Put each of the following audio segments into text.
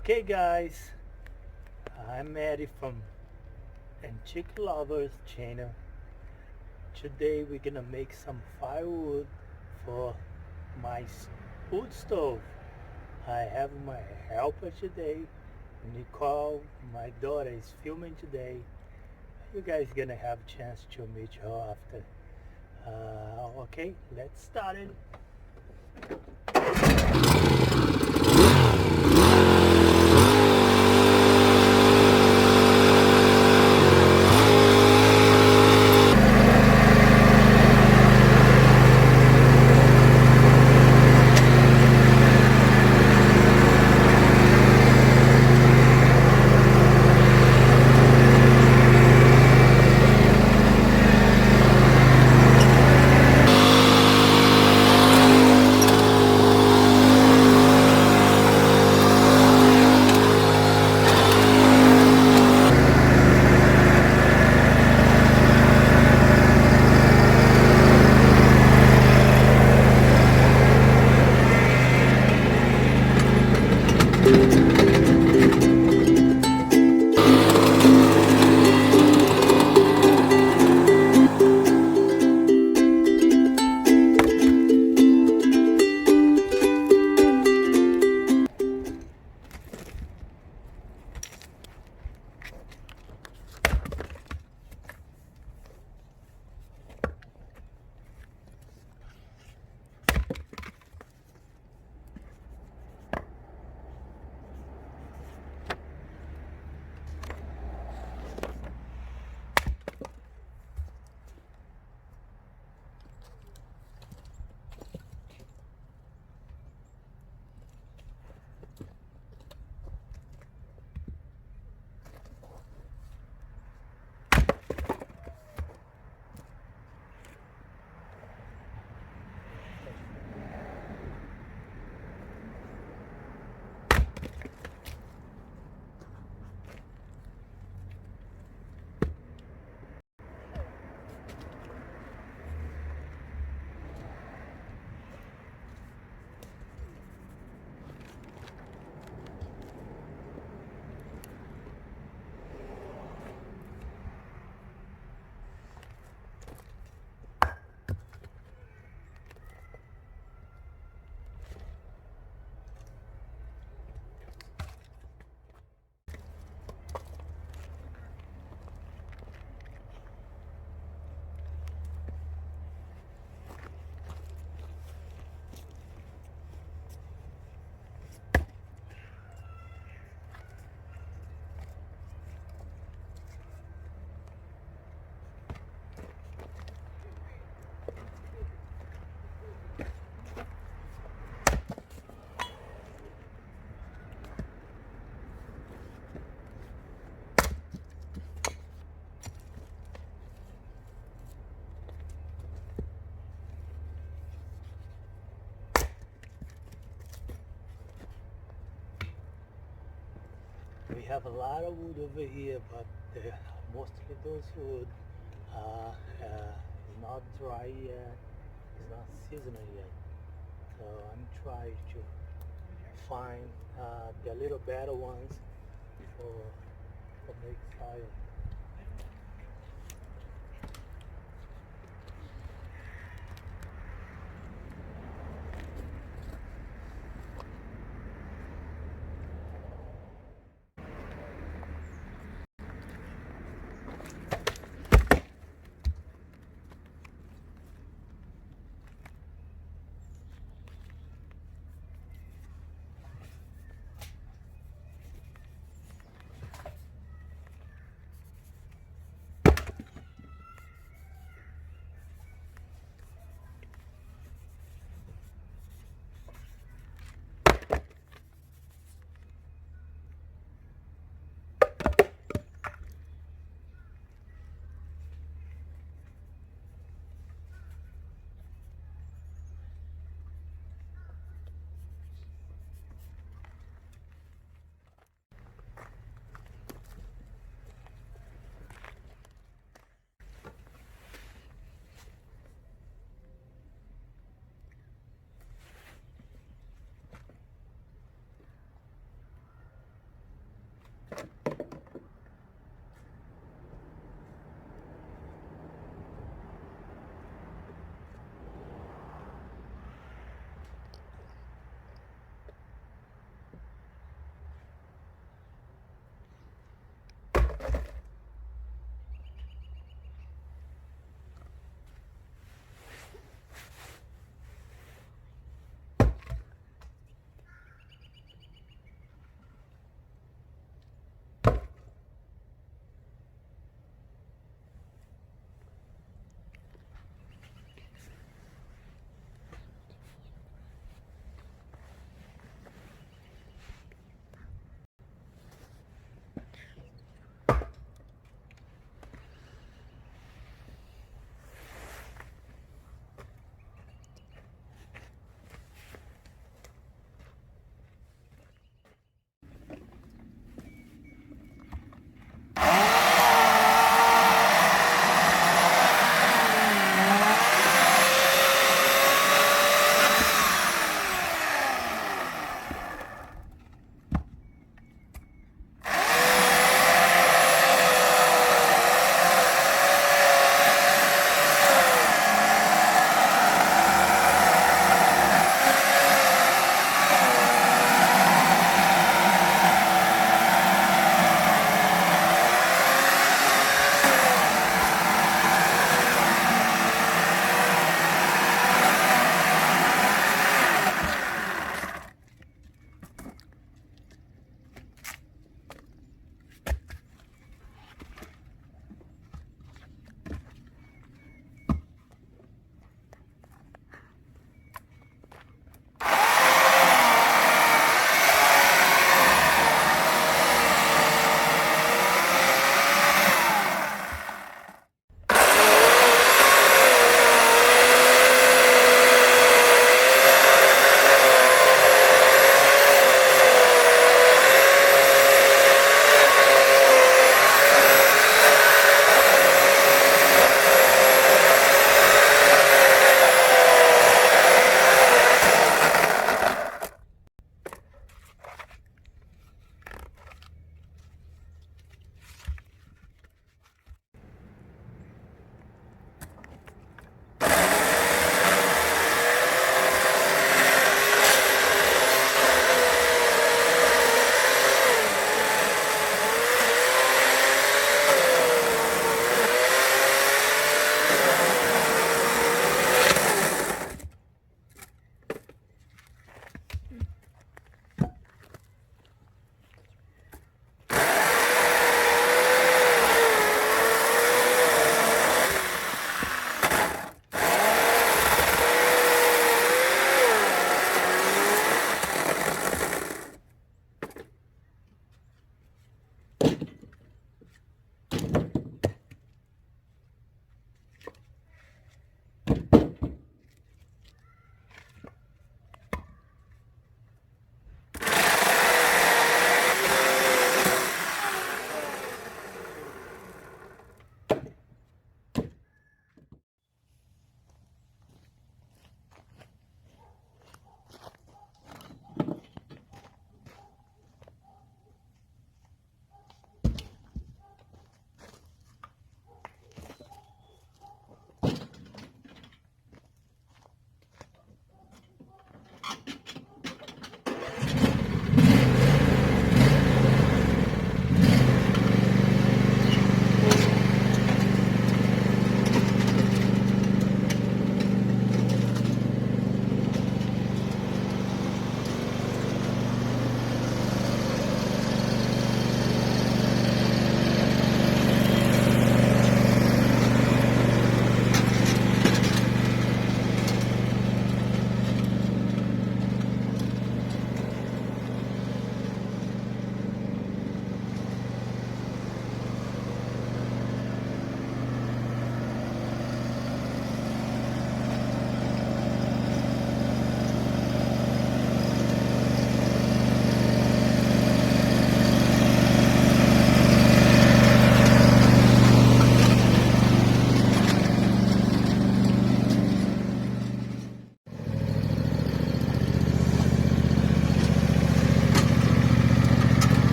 Okay guys, I'm Eddie from Antique Lovers channel. Today we're gonna make some firewood for my wood stove. I have my helper today, Nicole. My daughter is filming today. You guys gonna have a chance to meet her after. Okay, let's start it. We have a lot of wood over here, but mostly those wood is not dry yet, it's not seasonal yet. So I'm trying to find the little better ones for make fire.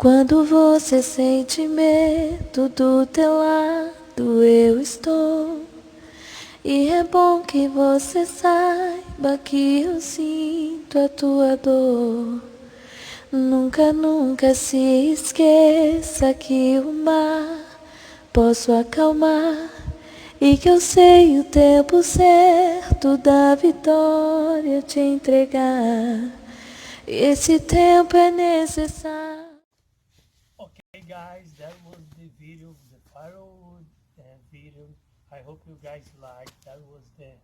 Quando você sente medo, do teu lado eu estou. E é bom que você saiba que eu sinto a tua dor. Nunca, nunca se esqueça que o mar posso acalmar e que eu sei o tempo certo da vitória te entregar. Esse tempo é necessário. Okay guys, that was the video, the firewood video. I hope you guys liked. That was the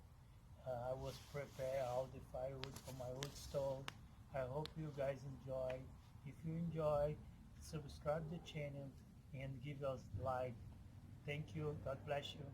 I was prepare all the firewood for my wood stove. I hope you guys enjoy. If you enjoy, subscribe the channel and give us like. Thank you. God bless you.